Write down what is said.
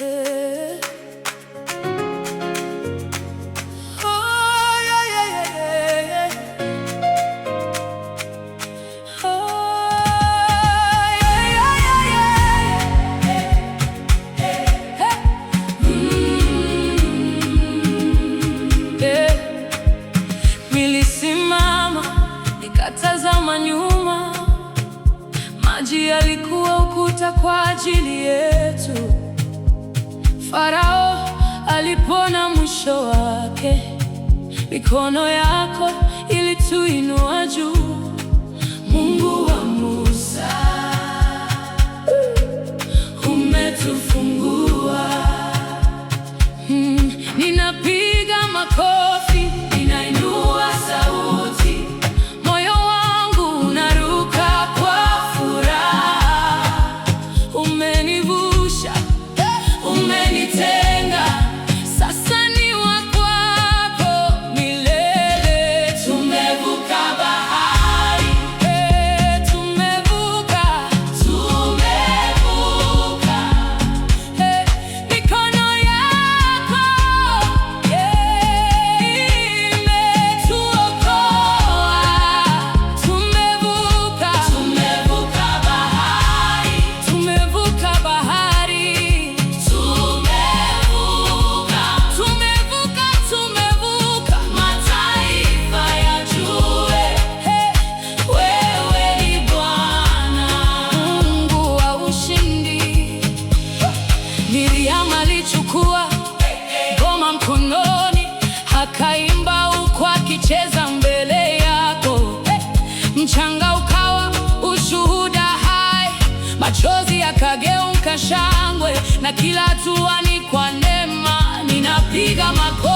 Eh. Oh, yeah, yeah, yeah, yeah. Oh, yeah, yeah, yeah, yeah. Hey. Yeah. Nilisimama nikatazama nyuma, maji yalikuwa ukuta kwa ajili yetu. Farao alipona mwisho wake, mikono yako ilituinua juu. Mungu wa Musa, umetufungua. Ninapiga makofi, ninainua sauti, moyo wangu unaruka kwa furaha. Umenivusha, umenitenga, sasa ni wa kwako milele. Tumevuka bahari, tumevuka, mikono yako imetuokoa. Tumevuka bahari, tumevuka mataifa yajue, wewe ni Bwana Mungu wa ushindi. Miriam alichukua ngoma mkononi, akaimba huku akicheza mbele yako. Mchanga ukawa ushuhuda hai, machozi yakageuka shangwe, na kila hatua ni kwa neema. Ninapiga makofi.